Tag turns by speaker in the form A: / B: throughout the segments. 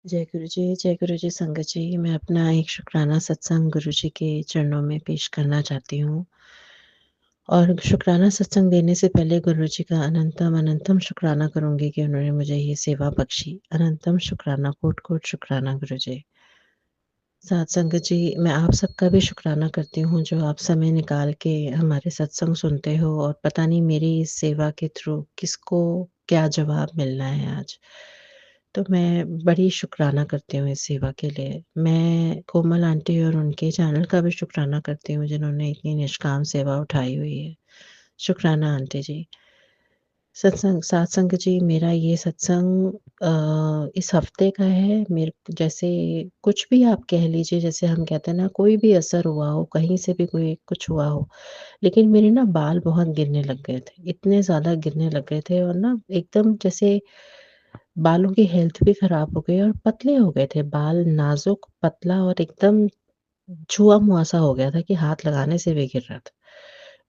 A: जय गुरु जी संगत जी। मैं अपना एक शुक्राना सत्संग गुरु जी के चरणों में पेश करना चाहती हूँ। और शुक्राना सत्संग देने से पहले गुरु जी का अनंतम अनंतम शुक्राना करूँगी कि उन्होंने मुझे ये सेवा बख्शी। अनंतम शुक्राना, कोटि-कोटि शुक्राना गुरु जी। साथ संगत जी, मैं आप सबका भी शुक्राना करती हूँ जो आप समय निकाल के हमारे सत्संग सुनते हो और पता नहीं मेरी इस सेवा के थ्रू किसको क्या जवाब मिलना है आज। तो मैं बड़ी शुक्राना करती हूँ इस सेवा के लिए। मैं कोमल आंटी और उनके चैनल का भी शुक्राना करती हूँ जिन्होंने इतनी निष्काम सेवा उठाई हुई है। शुक्राना आंटी जी। सत्संग सात्संग जी, मेरा ये सत्संग इस हफ्ते का है। मेरे जैसे कुछ भी आप कह लीजिए, जैसे हम कहते हैं ना, कोई भी असर हुआ हो, कहीं से भी कोई कुछ हुआ हो, लेकिन मेरे ना बाल बहुत गिरने लग गए थे। इतने ज़्यादा गिरने लग गए थे और ना एकदम जैसे बालों की हेल्थ भी खराब हो गई और पतले हो गए थे बाल, नाज़ुक, पतला और एकदम छुआ-मुआ सा हो गया था कि हाथ लगाने से भी गिर रहा था।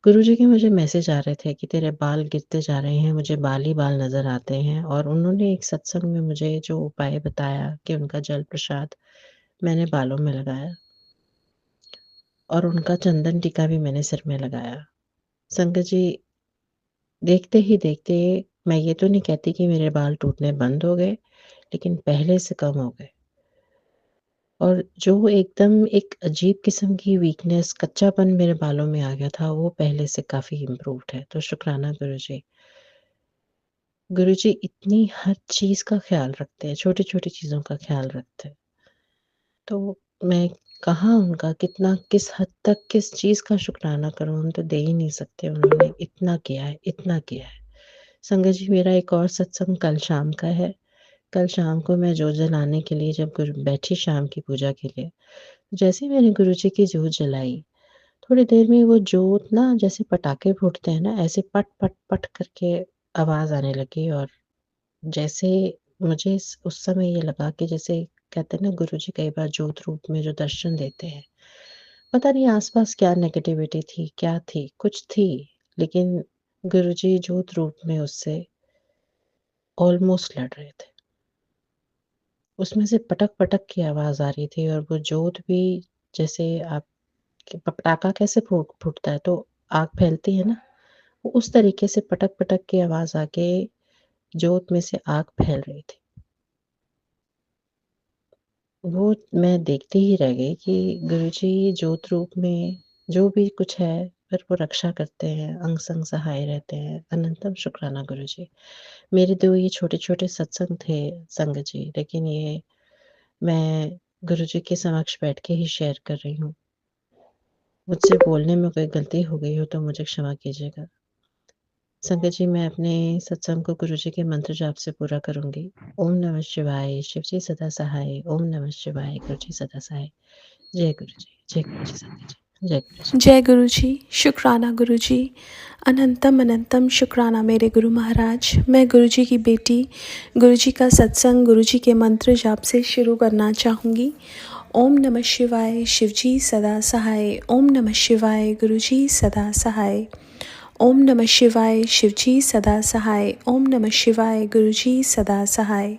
A: गुरुजी के मुझे मैसेज आ रहे थे कि तेरे बाल गिरते जा रहे हैं, मुझे बाल ही बाल नज़र आते हैं। और उन्होंने एक सत्संग में मुझे जो उपाय बताया कि उनका जल प्रसाद मैंने बालों में लगाया और उनका चंदन टीका भी मैंने सिर में लगाया। संगत जी, देखते ही देखते, मैं ये तो नहीं कहती कि मेरे बाल टूटने बंद हो गए, लेकिन पहले से कम हो गए। और जो एकदम एक अजीब किस्म की वीकनेस, कच्चापन मेरे बालों में आ गया था, वो पहले से काफ़ी इम्प्रूव्ड है। तो शुक्राना गुरुजी। गुरुजी इतनी हर चीज़ का ख़्याल रखते हैं, छोटी-छोटी चीज़ों का ख़्याल रखते हैं। तो मैं कहाँ उनका कितना, किस हद तक, किस चीज़ का शुक्राना करूँ, हम तो दे ही नहीं सकते। उन्होंने इतना किया है, इतना किया है। संगत जी, मेरा एक और सत्संग कल शाम का है। कल शाम को मैं जोत जलाने के लिए जब गुरु बैठी शाम की पूजा के लिए, जैसे ही मैंने गुरुजी की जोत जलाई, थोड़ी देर में वो जोत ना, जैसे पटाखे फूटते हैं ना, ऐसे पट, पट, पट करके आवाज़ आने लगी। और जैसे मुझे उस समय ये लगा कि जैसे कहते हैं ना, गुरुजी कई बार जोत रूप में जो दर्शन देते हैं, पता नहीं आस-पास क्या नेगेटिविटी थी, क्या थी, कुछ थी, लेकिन गुरुजी जोत रूप में उससे ऑलमोस्ट लड़ रहे थे। उसमें से पटक-पटक की आवाज़ आ रही थी और वो जोत भी, जैसे आप कि पटाखा कैसे फूटता है तो आग फैलती है ना, वो उस तरीके से पटक-पटक की आवाज़ आके जोत में से आग फैल रही थी। वो मैं देखती ही रह गई कि गुरुजी जोत रूप में जो भी कुछ है, फिर वो रक्षा करते हैं, अंग-संग सहाय रहते हैं। अनंतम शुक्राना गुरुजी। मेरे 2 ये छोटे-छोटे सत्संग थे संगत जी, लेकिन ये मैं गुरुजी के समक्ष बैठ के ही शेयर कर रही हूँ। मुझसे बोलने में कोई गलती हो गई हो तो मुझे क्षमा कीजिएगा। संगत जी, मैं अपने सत्संग को गुरुजी के मंत्र जाप से पूरा करूँगी। ओम नमः शिवाय, शिव जी सदा सहाय, ओम नमः शिवाय, गुरु जी सदा सहाय। जय गुरु जी, जय गुरु जी संगत जी, जय गुरु जी।
B: जय गुरु जी। शुक्राना गुरु जी। अनंतम अनंतम शुक्राना मेरे गुरु महाराज। मैं गुरु जी की बेटी गुरु जी का सत्संग गुरु जी के मंत्र जाप से शुरू करना चाहूँगी। ओम नमः शिवाय, शिव जी सदा सहाय। ओम नमः शिवाय, गुरु जी सदा सहाय। ओम नमः शिवाय, शिव जी सदा सहाय। ओम नमः शिवाय, गुरु जी सदा सहाय।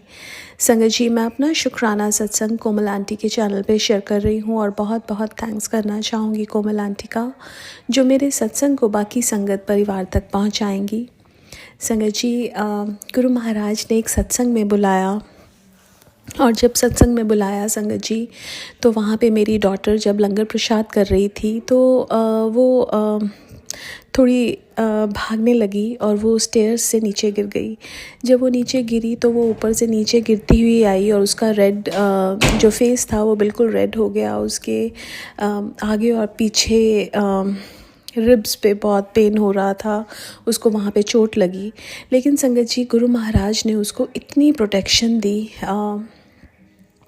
B: संगत जी, मैं अपना शुक्राना सत्संग कोमल आंटी के चैनल पे शेयर कर रही हूँ और बहुत बहुत थैंक्स करना चाहूँगी कोमल आंटी का, जो मेरे सत्संग को बाकी संगत परिवार तक पहुँचाएंगी। संगत जी, गुरु महाराज ने एक सत्संग में बुलाया और जब सत्संग में बुलाया संगत जी, तो वहाँ पे मेरी डॉटर जब लंगर प्रसाद कर रही थी तो वो थोड़ी भागने लगी और वो स्टेयर्स से नीचे गिर गई। जब वो नीचे गिरी तो वो ऊपर से नीचे गिरती हुई आई और उसका रेड जो फेस था वो बिल्कुल रेड हो गया। उसके आगे और पीछे रिब्स पे बहुत पेन हो रहा था, उसको वहाँ पे चोट लगी। लेकिन संगत जी, गुरु महाराज ने उसको इतनी प्रोटेक्शन दी।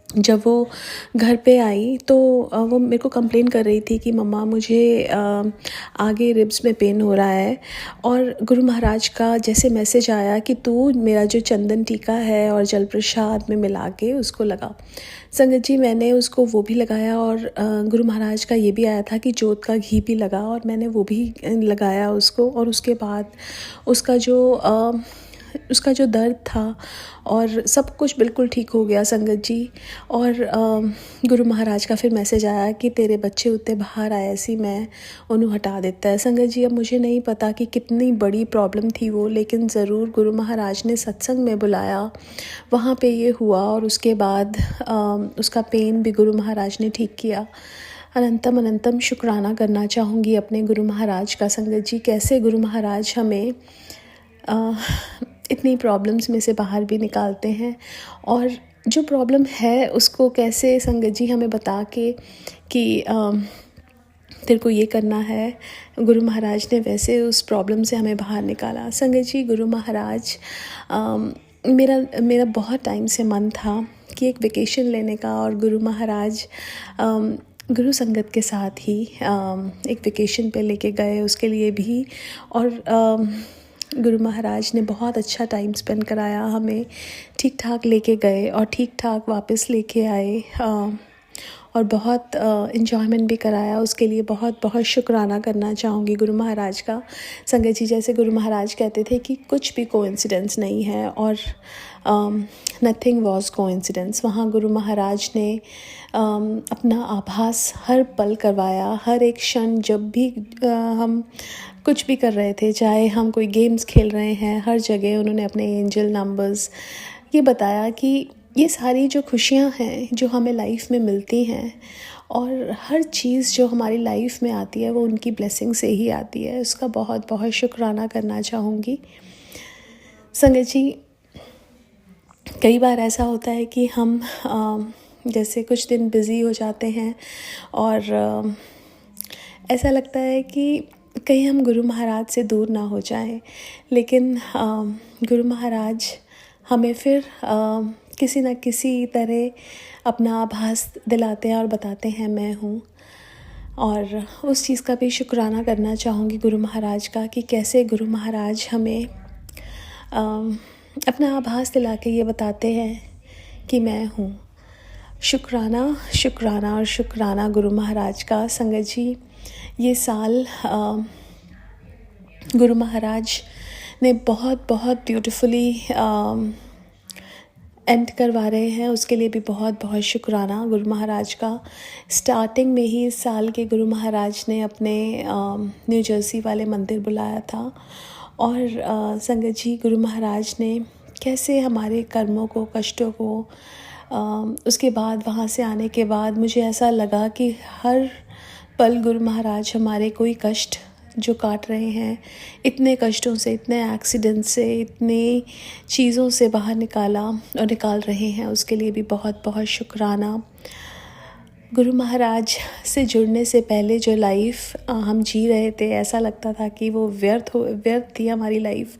B: जब वो घर पे आई तो वो मेरे को कंप्लेन कर रही थी कि मम्मा मुझे आगे रिब्स में पेन हो रहा है। और गुरु महाराज का जैसे मैसेज आया कि तू मेरा जो चंदन टीका है और जल प्रसाद में मिला के उसको लगा। संगत जी, मैंने उसको वो भी लगाया और गुरु महाराज का ये भी आया था कि जोत का घी भी लगा और मैंने वो भी लगाया उसको। और उसके बाद उसका जो उसका जो दर्द था और सब कुछ बिल्कुल ठीक हो गया संगत जी। और गुरु महाराज का फिर मैसेज आया कि तेरे बच्चे उत्ते बाहर आए सी मैं उन्हें हटा देता है। संगत जी अब मुझे नहीं पता कि कितनी बड़ी प्रॉब्लम थी वो, लेकिन ज़रूर गुरु महाराज ने सत्संग में बुलाया, वहाँ पे ये हुआ और उसके बाद उसका पेन भी गुरु महाराज ने ठीक किया। अनंतम अनंतम शुक्राना करना चाहूँगी अपने गुरु महाराज का संगत जी, कैसे गुरु महाराज हमें इतनी प्रॉब्लम्स में से बाहर भी निकालते हैं और जो प्रॉब्लम है उसको कैसे संगत जी हमें बता के कि तेरे को ये करना है, गुरु महाराज ने वैसे उस प्रॉब्लम से हमें बाहर निकाला। संगत जी गुरु महाराज मेरा बहुत टाइम से मन था कि एक वेकेशन लेने का, और गुरु महाराज गुरु संगत के साथ ही एक वेकेशन पे लेके गए उसके लिए भी, और गुरु महाराज ने बहुत अच्छा टाइम स्पेंड कराया, हमें ठीक ठाक लेके गए और ठीक ठाक वापस लेके आए और बहुत इन्जॉयमेंट भी कराया। उसके लिए बहुत बहुत शुक्राना करना चाहूँगी गुरु महाराज का। संगत जी जैसे गुरु महाराज कहते थे कि कुछ भी कोइंसिडेंस नहीं है और नथिंग वॉज कोइंसिडेंस। वहाँ गुरु महाराज ने अपना आभास हर पल करवाया, हर एक क्षण जब भी हम कुछ भी कर रहे थे, चाहे हम कोई गेम्स खेल रहे हैं, हर जगह उन्होंने अपने एंजल नंबर्स ये बताया कि ये सारी जो खुशियाँ हैं जो हमें लाइफ में मिलती हैं और हर चीज़ जो हमारी लाइफ में आती है वो उनकी ब्लेसिंग से ही आती है। उसका बहुत बहुत शुक्राना करना चाहूँगी। संगत जी कई बार ऐसा होता है कि हम जैसे कुछ दिन बिज़ी हो जाते हैं और ऐसा लगता है कि कहीं हम गुरु महाराज से दूर ना हो जाएं, लेकिन गुरु महाराज हमें फिर किसी न किसी तरह अपना आभास दिलाते हैं और बताते हैं मैं हूँ। और उस चीज़ का भी शुक्राना करना चाहूँगी गुरु महाराज का कि कैसे गुरु महाराज हमें अपना आभास दिला के ये बताते हैं कि मैं हूँ। शुक्राना शुक्राना और शुक्राना गुरु महाराज का। संगत जी ये साल गुरु महाराज ने बहुत बहुत ब्यूटीफुली एंड करवा रहे हैं, उसके लिए भी बहुत बहुत शुक्राना गुरु महाराज का। स्टार्टिंग में ही इस साल के गुरु महाराज ने अपने न्यू जर्सी वाले मंदिर बुलाया था और संगत जी गुरु महाराज ने कैसे हमारे कर्मों को, कष्टों को उसके बाद वहाँ से आने के बाद मुझे ऐसा लगा कि हर पल गुरु महाराज हमारे कोई कष्ट जो काट रहे हैं, इतने कष्टों से, इतने एक्सीडेंट से, इतनी चीज़ों से बाहर निकाला और निकाल रहे हैं, उसके लिए भी बहुत बहुत शुक्राना। गुरु महाराज से जुड़ने से पहले जो लाइफ हम जी रहे थे, ऐसा लगता था कि वो व्यर्थ थी हमारी लाइफ,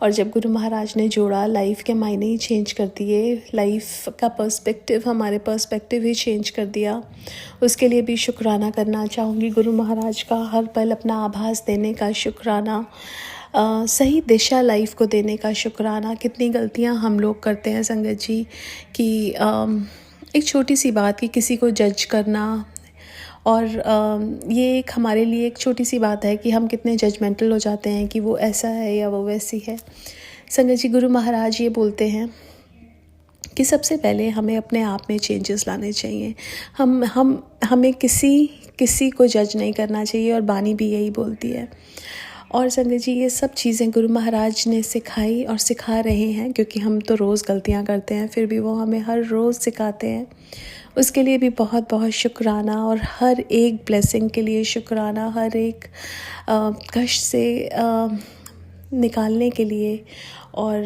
B: और जब गुरु महाराज ने जोड़ा, लाइफ के मायने ही चेंज कर दिए, लाइफ का पर्सपेक्टिव, हमारे पर्सपेक्टिव ही चेंज कर दिया। उसके लिए भी शुक्राना करना चाहूँगी गुरु महाराज का, हर पल अपना आभास देने का शुक्राना, सही दिशा लाइफ को देने का शुक्राना। कितनी गलतियाँ हम लोग करते हैं संगत जी कि एक छोटी सी बात कि किसी को जज करना, और ये एक हमारे लिए एक छोटी सी बात है कि हम कितने जजमेंटल हो जाते हैं कि वो ऐसा है या वो वैसी है। संगत जी गुरु महाराज ये बोलते हैं कि सबसे पहले हमें अपने आप में चेंजेस लाने चाहिए। हमें किसी को जज नहीं करना चाहिए, और बानी भी यही बोलती है। और संगत जी ये सब चीज़ें गुरु महाराज ने सिखाई और सिखा रहे हैं, क्योंकि हम तो रोज़ गलतियां करते हैं, फिर भी वो हमें हर रोज़ सिखाते हैं। उसके लिए भी बहुत बहुत शुक्राना, और हर एक ब्लेसिंग के लिए शुक्राना, हर एक कष्ट से निकालने के लिए और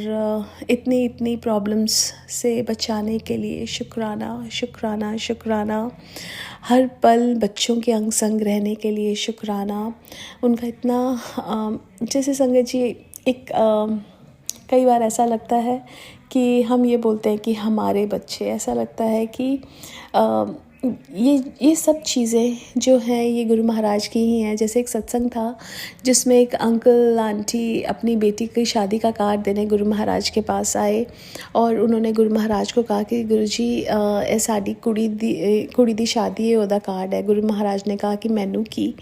B: इतनी प्रॉब्लम्स से बचाने के लिए शुक्राना शुक्राना शुक्राना। हर पल बच्चों के अंग संग रहने के लिए शुक्राना। उनका इतना जैसे संगत जी एक कई बार ऐसा लगता है कि हम ये बोलते हैं कि हमारे बच्चे, ऐसा लगता है कि ये सब चीज़ें जो हैं ये गुरु महाराज की ही हैं। जैसे एक सत्संग था जिसमें एक अंकल आंटी अपनी बेटी की शादी का कार्ड देने गुरु महाराज के पास आए, और उन्होंने गुरु महाराज को कहा कि गुरुजी साड़ी कुड़ी दी शादी है, ओदा कार्ड है। गुरु महाराज ने कहा कि मैनू की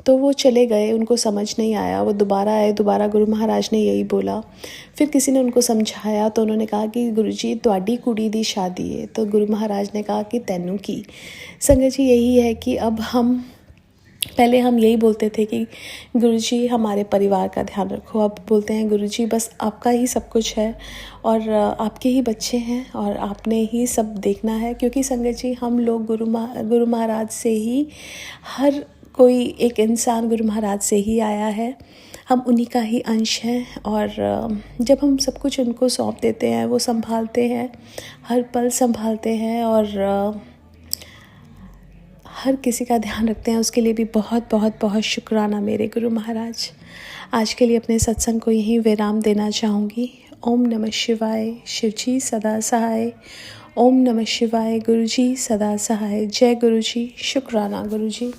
B: तो वो चले गए, उनको समझ नहीं आया, वो दोबारा आए, दोबारा गुरु महाराज ने यही बोला। फिर किसी ने उनको समझाया तो उन्होंने कहा कि गुरुजी तुहाडी कुड़ी दी शादी है। तो गुरु महाराज ने कहा कि तैनू की। संगत जी यही है कि अब पहले हम यही बोलते थे कि गुरुजी हमारे परिवार का ध्यान रखो, अब बोलते हैं गुरुजी बस आपका ही सब कुछ है और आपके ही बच्चे हैं और आपने ही सब देखना है। क्योंकि संगत जी हम लोग गुरु महाराज से ही, हर कोई एक इंसान गुरु महाराज से ही आया है, हम उन्हीं का ही अंश हैं। और जब हम सब कुछ उनको सौंप देते हैं, वो संभालते हैं, हर पल संभालते हैं और हर किसी का ध्यान रखते हैं, उसके लिए भी बहुत बहुत बहुत शुक्राना मेरे गुरु महाराज। आज के लिए अपने सत्संग को यहीं विराम देना चाहूँगी। ओम नमः शिवाय। शिवजी सदा सहाय। ओम नमः शिवाय। गुरुजी सदा सहाय। जय गुरुजी। शुक्राना गुरुजी।